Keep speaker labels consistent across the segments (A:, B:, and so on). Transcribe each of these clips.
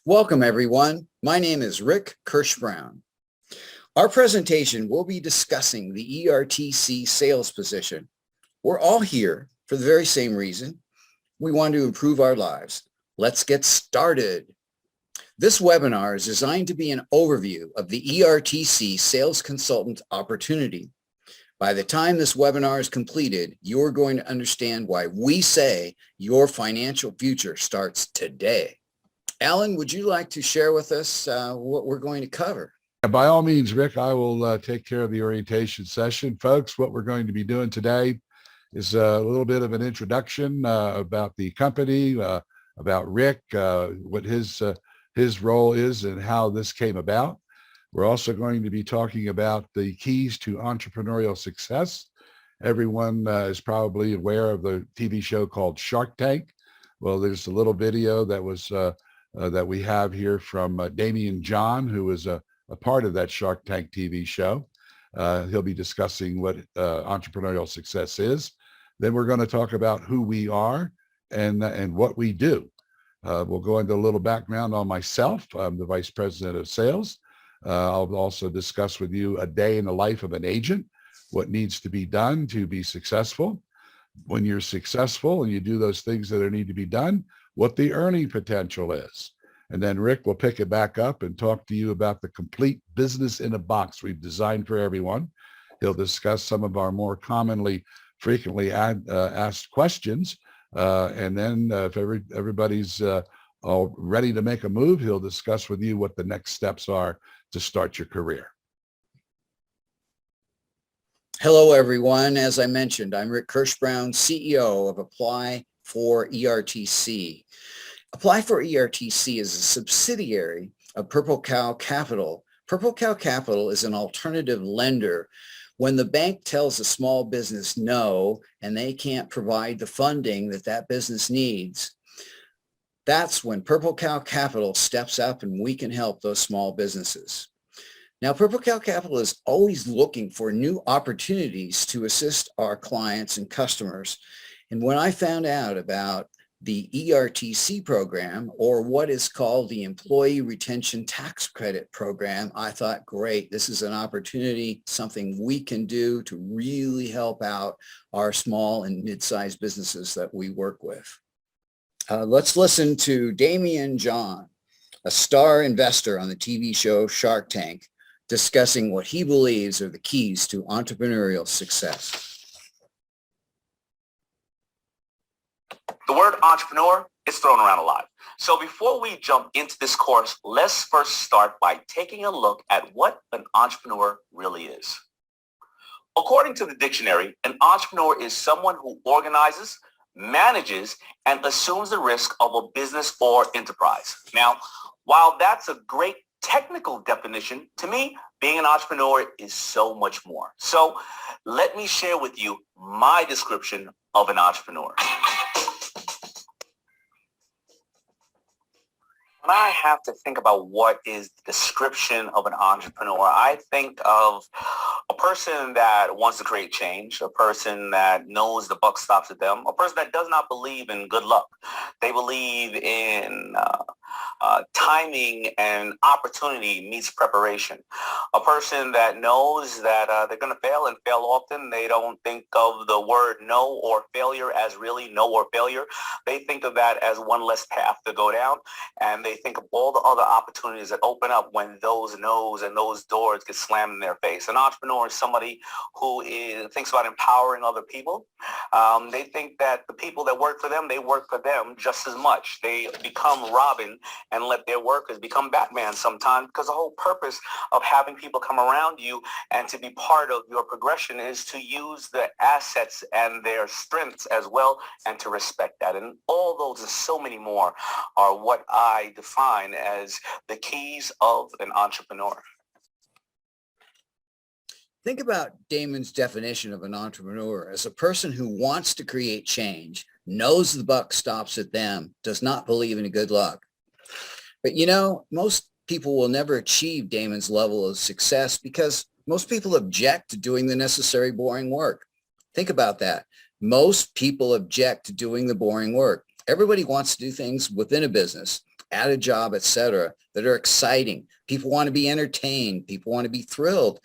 A: Welcome, everyone. My name is Rick Kirschbrown. Our presentation will be discussing the ERTC sales position. We're all here for the very same reason. We want to improve our lives. Let's get started. This webinar is designed to be an overview of the ERTC sales consultant opportunity. By the time this webinar is completed, you're going to understand why we say your financial future starts today. Alan, would you like to share with us what we're going to cover?
B: By all means, Rick, I will take care of the orientation session. Folks, what we're going to be doing today is a little bit of an introduction about the company, about Rick, what his role is and how this came about. We're also going to be talking about the keys to entrepreneurial success. Everyone is probably aware of the TV show called Shark Tank. Well, there's a little video that was that we have here from Damian John, who is a part of that Shark Tank TV show. He'll be discussing what entrepreneurial success is. Then we're going to talk about who we are and what we do. We'll go into a little background on myself. I'm the Vice President of Sales. I'll also discuss with you a day in the life of an agent, what needs to be done to be successful. When you're successful and you do those things that need to be done, what the earning potential is. And then Rick will pick it back up and talk to you about the complete business in a box we've designed for everyone. He'll discuss some of our more frequently asked questions. And then if everybody's all ready to make a move, he'll discuss with you what the next steps are to start your career.
A: Hello, everyone. As I mentioned, I'm Rick Kirschbrown, CEO of Apply4ERTC. Apply4ERTC is a subsidiary of Purple Cow Capital. Purple Cow Capital is an alternative lender. When the bank tells a small business no, and they can't provide the funding that business needs, that's when Purple Cow Capital steps up and we can help those small businesses. Now, Purple Cow Capital is always looking for new opportunities to assist our clients and customers. And when I found out about the ERTC program, or what is called the Employee Retention Tax Credit Program, I thought, great, this is an opportunity, something we can do to really help out our small and mid-sized businesses that we work with. Let's listen to Damian John, a star investor on the TV show Shark Tank, discussing what he believes are the keys to entrepreneurial success.
C: The word entrepreneur is thrown around a lot. So before we jump into this course, let's first start by taking a look at what an entrepreneur really is. According to the dictionary, an entrepreneur is someone who organizes, manages, and assumes the risk of a business or enterprise. Now, while that's a great technical definition, to me, being an entrepreneur is so much more. So let me share with you my description of an entrepreneur. When I have to think about what is the description of an entrepreneur, I think of a person that wants to create change, a person that knows the buck stops at them, a person that does not believe in good luck. They believe in timing and opportunity meets preparation. A person that knows that they're going to fail and fail often. They don't think of the word no or failure as really no or failure. They think of that as one less path to go down, and they think of all the other opportunities that open up when those no's and those doors get slammed in their face. An entrepreneur is somebody who thinks about empowering other people. They think that the people that work for them, they work for them just as much. They become Robin and let their workers become Batman sometimes, because the whole purpose of having people come around you and to be part of your progression is to use the assets and their strengths as well, and to respect that. And all those and so many more are what I define as the keys of an entrepreneur.
A: Think about Damon's definition of an entrepreneur as a person who wants to create change, knows the buck stops at them, does not believe in good luck. But you know, most people will never achieve Damon's level of success because most people object to doing the necessary boring work. Think about that. Most people object to doing the boring work. Everybody wants to do things within a business. at a job, etc., that are exciting. People want to be entertained. People want to be thrilled.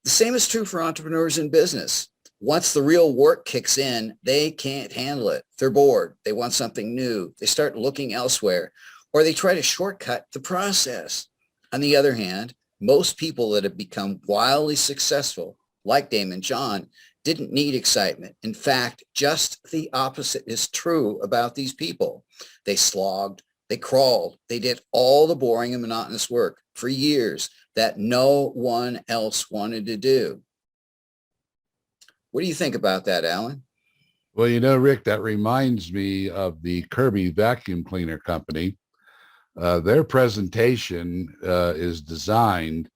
A: The same is true for entrepreneurs in business. Once the real work kicks in, they can't handle it. They're bored. They want something new. They start looking elsewhere, or they try to shortcut the process. On the other hand, most people that have become wildly successful, like Damon John, didn't need excitement. In fact, just the opposite is true about these people. They slogged, they crawled, they did all the boring and monotonous work for years that no one else wanted to do. What do you think about that, Alan?
B: Well, you know, Rick, that reminds me of the Kirby vacuum cleaner company. Their presentation is designed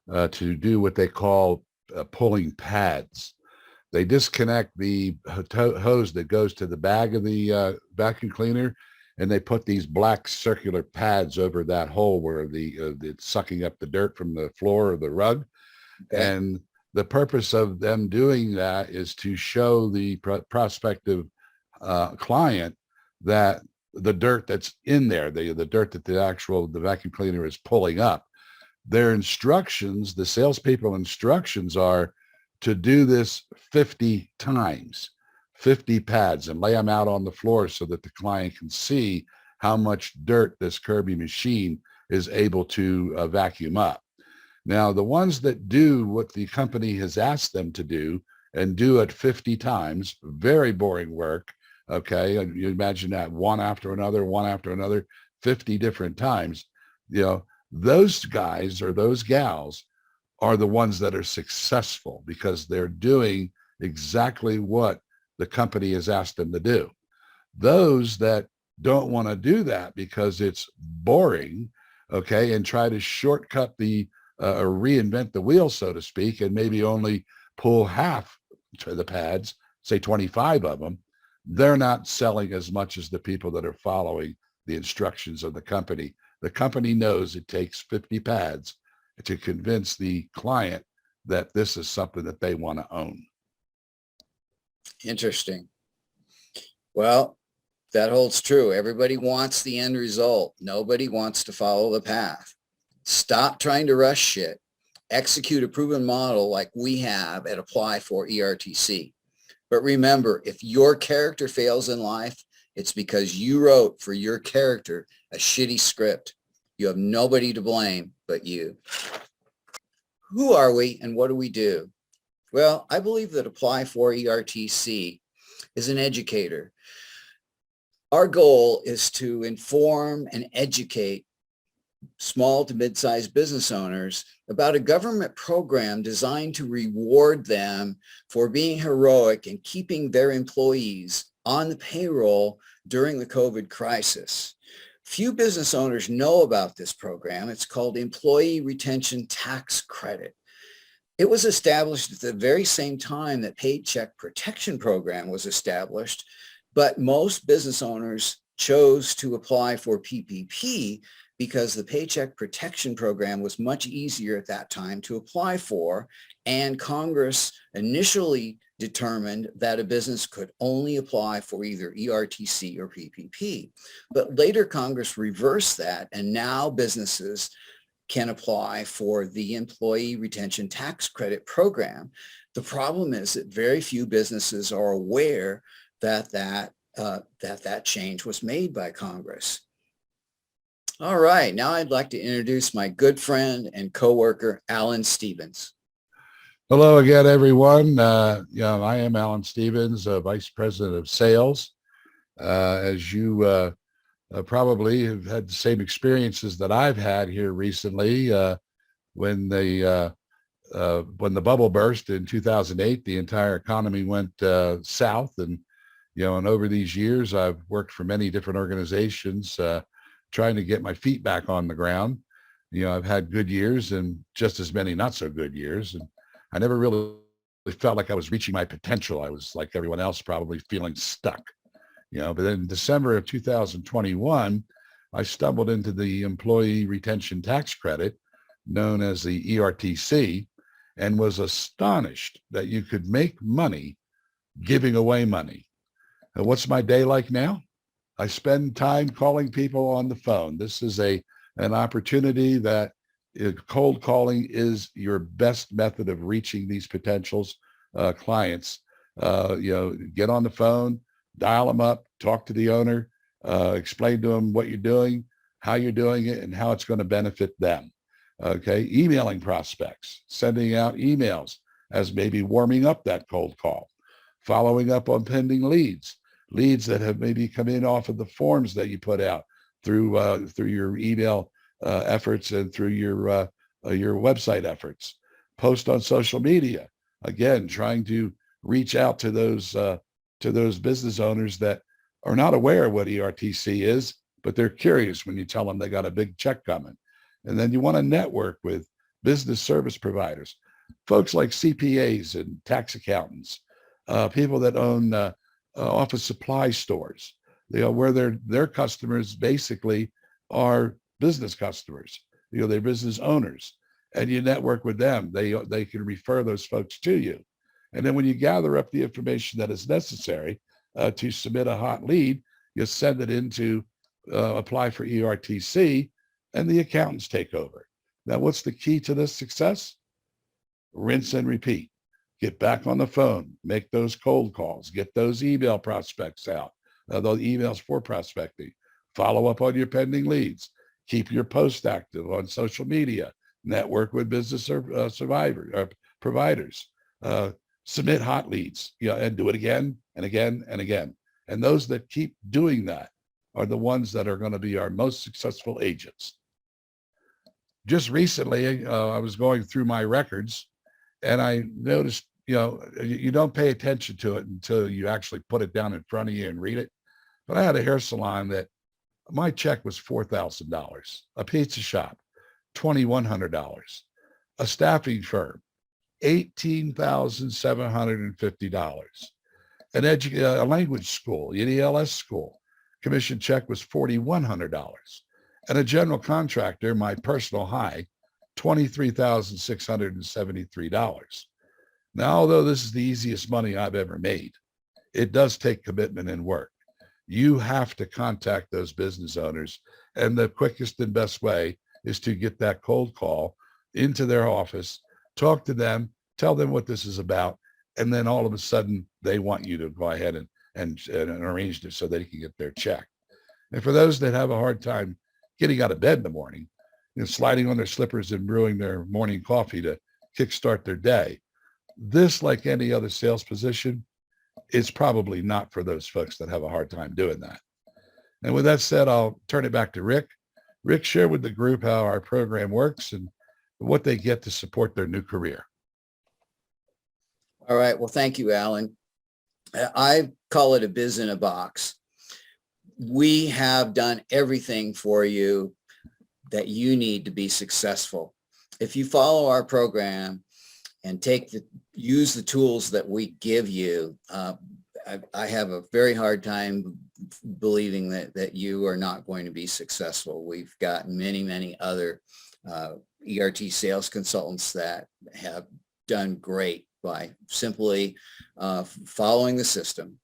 B: to do what they call pulling pads. They disconnect the hose that goes to the bag of the vacuum cleaner, and they put these black circular pads over that hole where it's sucking up the dirt from the floor or the rug.
A: Okay.
B: And the purpose of them doing that is to show the prospective client that the dirt that's in there, the dirt that the vacuum cleaner is pulling up. Their instructions, the salespeople instructions are to do this 50 times, 50 pads, and lay them out on the floor so that the client can see how much dirt this Kirby machine is able to vacuum up. Now, the ones that do what the company has asked them to do and do it 50 times, very boring work, okay? And you imagine that one after another, 50 different times. You know, those guys or those gals are the ones that are successful because they're doing exactly what the company has asked them to do. Those that don't want to do that because it's boring, okay, and try to shortcut or reinvent the wheel, so to speak, and maybe only pull half to the pads, say 25 of them, they're not selling as much as the people that are following the instructions of the company. The company knows it takes 50 pads to convince the client that this is something that they want to own.
A: Interesting. Well, that holds true. Everybody wants the end result. Nobody wants to follow the path. Stop trying to rush shit. Execute a proven model like we have at Apply4ERTC. But remember, if your character fails in life, it's because you wrote for your character a shitty script. You have nobody to blame but you. Who are we and what do we do? Well, I believe that Apply4ERTC is an educator. Our goal is to inform and educate small to mid-sized business owners about a government program designed to reward them for being heroic and keeping their employees on the payroll during the COVID crisis. Few business owners know about this program. It's called Employee Retention Tax Credit. It was established at the very same time that Paycheck Protection Program was established, but most business owners chose to apply for PPP because the Paycheck Protection Program was much easier at that time to apply for, and Congress initially determined that a business could only apply for either ERTC or PPP. But later Congress reversed that, and now businesses can apply for the Employee Retention Tax Credit Program. The problem is that very few businesses are aware that that change was made by Congress. All right, now I'd like to introduce my good friend and coworker, Alan Stevens.
B: Hello again, everyone. I am Alan Stevens, Vice President of Sales. As you probably have had the same experiences that I've had here recently, when the bubble burst in 2008, the entire economy went south, and and over these years, I've worked for many different organizations, trying to get my feet back on the ground. I've had good years and just as many not so good years, and I never really felt like I was reaching my potential. I was like everyone else, probably feeling stuck. But then in December of 2021, I stumbled into the Employee Retention Tax Credit, known as the ERTC, and was astonished that you could make money giving away money. And what's my day like now? I spend time calling people on the phone. This is an opportunity that cold calling is your best method of reaching these potentials clients. Get on the phone, dial them up, talk to the owner, explain to them what you're doing, how you're doing it, and how it's going to benefit them. Okay, emailing prospects, sending out emails as maybe warming up that cold call, following up on pending leads that have maybe come in off of the forms that you put out through your email efforts and through your website efforts. Post on social media, again, trying to reach out to those business owners that are not aware of what ERTC is, but they're curious when you tell them they got a big check coming. And then you want to network with business service providers, folks like CPAs and tax accountants, people that own office supply stores, where their customers basically are business customers. They're business owners, and you network with them. They can refer those folks to you. And then when you gather up the information that is necessary to submit a hot lead, you send it into Apply for ERTC, and the accountants take over. Now, what's the key to this success? Rinse and repeat. Get back on the phone, make those cold calls, get those email prospects out, those emails for prospecting, follow up on your pending leads, keep your post active on social media, network with business providers, submit hot leads, and do it again and again and again. And those that keep doing that are the ones that are going to be our most successful agents. Just recently, I was going through my records and I noticed, you don't pay attention to it until you actually put it down in front of you and read it. But I had a hair salon that my check was $4,000, a pizza shop, $2,100, a staffing firm, $18,750, a language school, an ELS school, commission check was $4,100, and a general contractor, my personal high, $23,673. Now, although this is the easiest money I've ever made, it does take commitment and work. You have to contact those business owners, and the quickest and best way is to get that cold call into their office, talk to them, tell them what this is about, and then all of a sudden they want you to go ahead and arrange it so they can get their check. And for those that have a hard time getting out of bed in the morning, sliding on their slippers and brewing their morning coffee to kickstart their day, this, like any other sales position, is probably not for those folks that have a hard time doing that. And with that said, I'll turn it back to Rick. Rick, share with the group how our program works and what they get to support their new career.
A: All right. Well, thank you, Alan. I call it a biz in a box. We have done everything for you that you need to be successful. If you follow our program and use the tools that we give you, I have a very hard time believing that you are not going to be successful. We've got many, many other ERT sales consultants that have done great by simply following the system.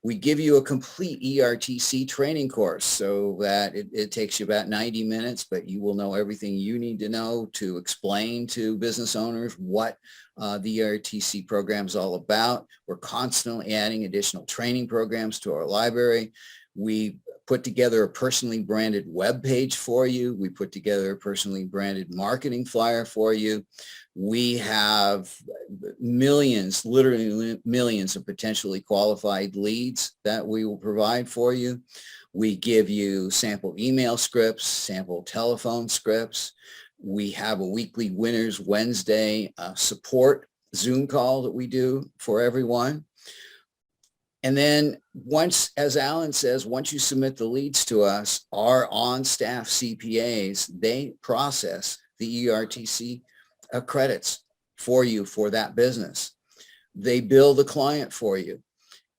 A: We give you a complete ERTC training course so that it takes you about 90 minutes, but you will know everything you need to know to explain to business owners what the ERTC program is all about. We're constantly adding additional training programs to our library. We put together a personally branded web page for you. We put together a personally branded marketing flyer for you. We have millions, literally millions of potentially qualified leads that we will provide for you. We give you sample email scripts, sample telephone scripts. We have a weekly Winners Wednesday support Zoom call that we do for everyone. And then once, as Alan says, once you submit the leads to us, our on-staff CPAs, they process the ERTC credits for you for that business. They bill the client for you.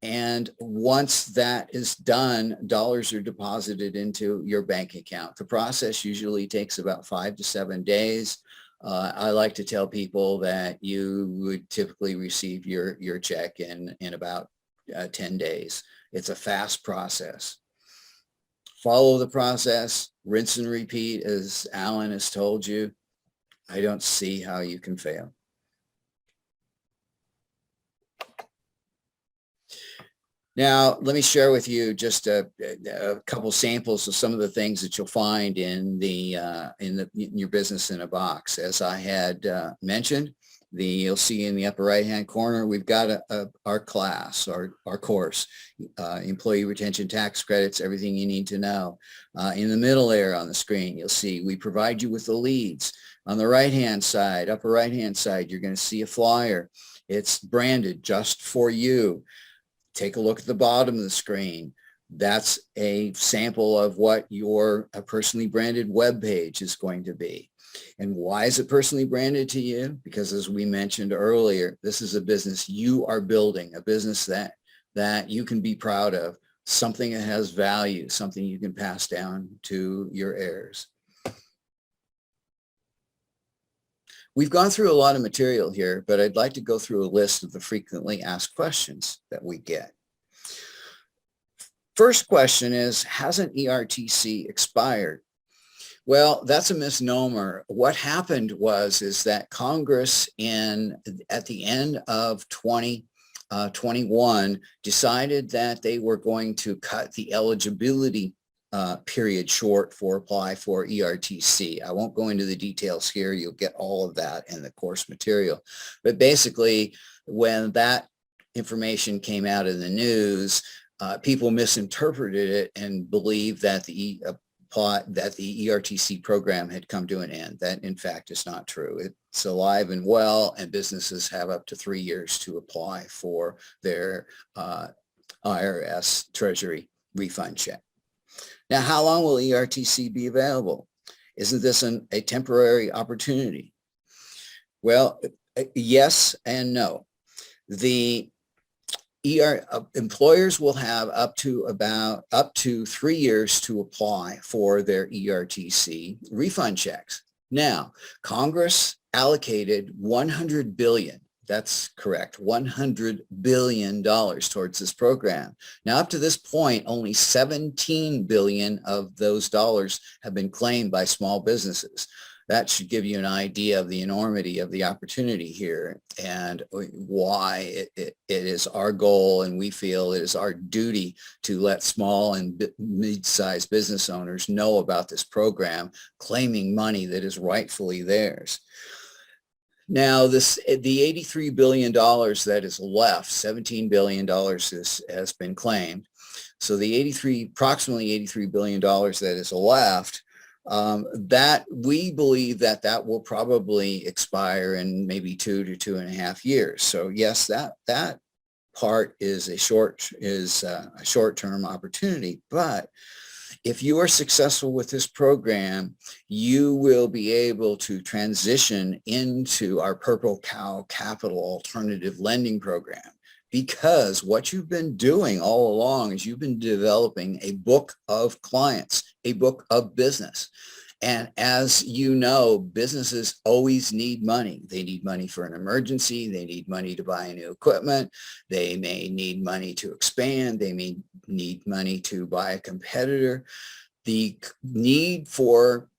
A: And once that is done, dollars are deposited into your bank account. The process usually takes about 5 to 7 days. I like to tell people that you would typically receive your check in about 10 days. It's a fast process. follow the process, rinse and repeat, as Alan has told you, I don't see how you can fail. Now, let me share with you just a couple samples of some of the things that you'll find in your business in a box. As I had mentioned, you'll see in the upper right-hand corner, we've got our class, our course, employee retention tax credits, everything you need to know. In the middle there on the screen, you'll see we provide you with the leads. On the right-hand side, upper right-hand side, you're going to see a flyer. It's branded just for you. Take a look at the bottom of the screen. That's a sample of what your personally branded web page is going to be. And why is it personally branded to you? Because as we mentioned earlier, this is a business you are building, a business that you can be proud of, something that has value, something you can pass down to your heirs. We've gone through a lot of material here, but I'd like to go through a list of the frequently asked questions that we get. First question is, hasn't ERTC expired? Well, that's a misnomer. What happened is that Congress at the end of 2021 decided that they were going to cut the eligibility period short for Apply4ERTC. I won't go into the details here. You'll get all of that in the course material. But basically, when that information came out in the news, people misinterpreted it and believed that the ERTC program had come to an end. That, in fact, is not true. It's alive and well, and businesses have up to 3 years to apply for their IRS Treasury refund check. Now, how long will ERTC be available? Isn't this a temporary opportunity? Well, yes and no. The employers will have up to 3 years to apply for their ERTC refund checks. Now, Congress allocated $100 billion. That's correct, $100 billion towards this program. Now, up to this point, only $17 billion of those dollars have been claimed by small businesses. That should give you an idea of the enormity of the opportunity here and why it is our goal, and we feel it is our duty to let small and mid-sized business owners know about this program, claiming money that is rightfully theirs. Now, the $83 billion that is left, $17 billion has been claimed. So the approximately $83 billion that is left, that we believe that will probably expire in maybe 2 to 2.5 years. So yes, that part is a short-term opportunity, but if you are successful with this program, you will be able to transition into our Purple Cow Capital Alternative Lending Program, because what you've been doing all along is you've been developing a book of clients, a book of business. And as you know, businesses always need money. They need money for an emergency. They need money to buy new equipment. They may need money to expand. They may need money to buy a competitor. The need for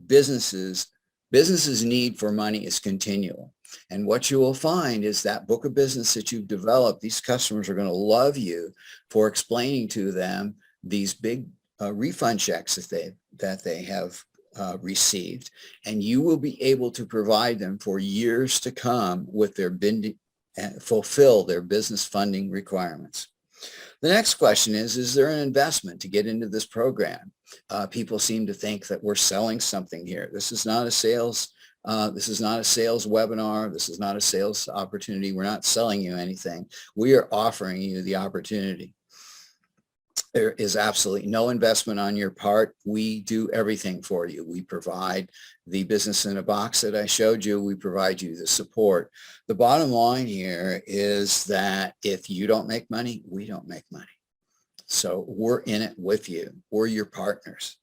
A: businesses' need for money is continual. And what you will find is that book of business that you've developed, these customers are going to love you for explaining to them these big refund checks that they have received, and you will be able to provide them for years to come with fulfill their business funding requirements. The next question is there an investment to get into this program? People seem to think that we're selling something here. This is not a sales webinar. This is not a sales opportunity. We're not selling you anything. We are offering you the opportunity. There is absolutely no investment on your part. We do everything for you. We provide the business in a box that I showed you. We provide you the support. The bottom line here is that if you don't make money, we don't make money. So we're in it with you. We're your partners.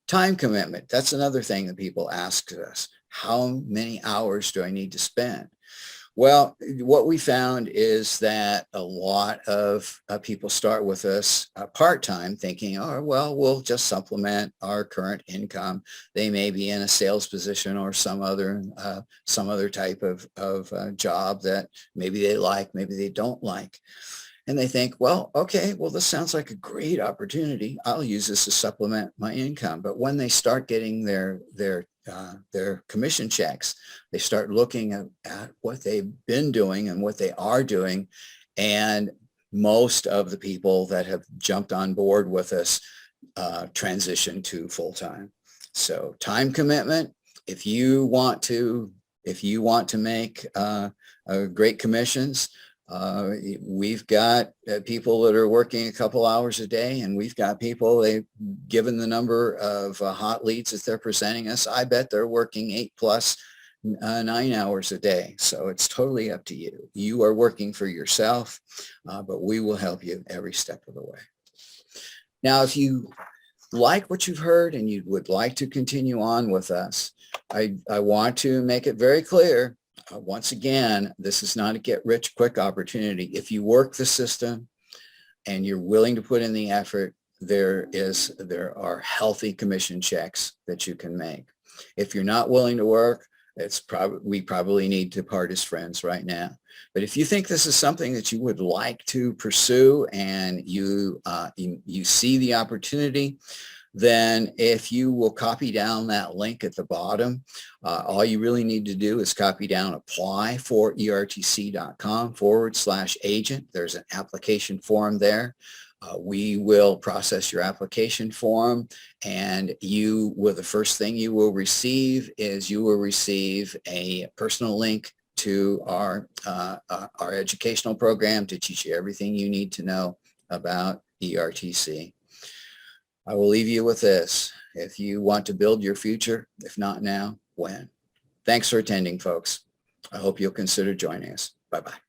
A: Time commitment. That's another thing that people ask us. How many hours do I need to spend? Well, what we found is that a lot of people start with us part-time thinking, oh, well, we'll just supplement our current income. They may be in a sales position or some other type of job that maybe they like, maybe they don't like. And they think, well, okay, well, this sounds like a great opportunity. I'll use this to supplement my income. But when they start getting their commission checks, they start looking at what they've been doing and what they are doing. And most of the people that have jumped on board with us transition to full-time. So time commitment, if you want to make great commissions, we've got people that are working a couple hours a day, and we've got people, they've given the number of hot leads that they're presenting us. I bet they're working 8+ 9 hours a day. So it's totally up to you. You are working for yourself, but we will help you every step of the way. Now, if you like what you've heard and you would like to continue on with us, I want to make it very clear. Once again, this is not a get rich quick opportunity. If you work the system and you're willing to put in the effort, there are healthy commission checks that you can make. If you're not willing to work, we probably need to part as friends right now. But if you think this is something that you would like to pursue and you see the opportunity, then if you will copy down that link at the bottom, all you really need to do is copy down apply4ERTC.com/agent. There's an application form there. We will process your application form, and the first thing you will receive is a personal link to our educational program to teach you everything you need to know about ERTC. I will leave you with this. If you want to build your future, if not now, when? Thanks for attending, folks. I hope you'll consider joining us. Bye-bye.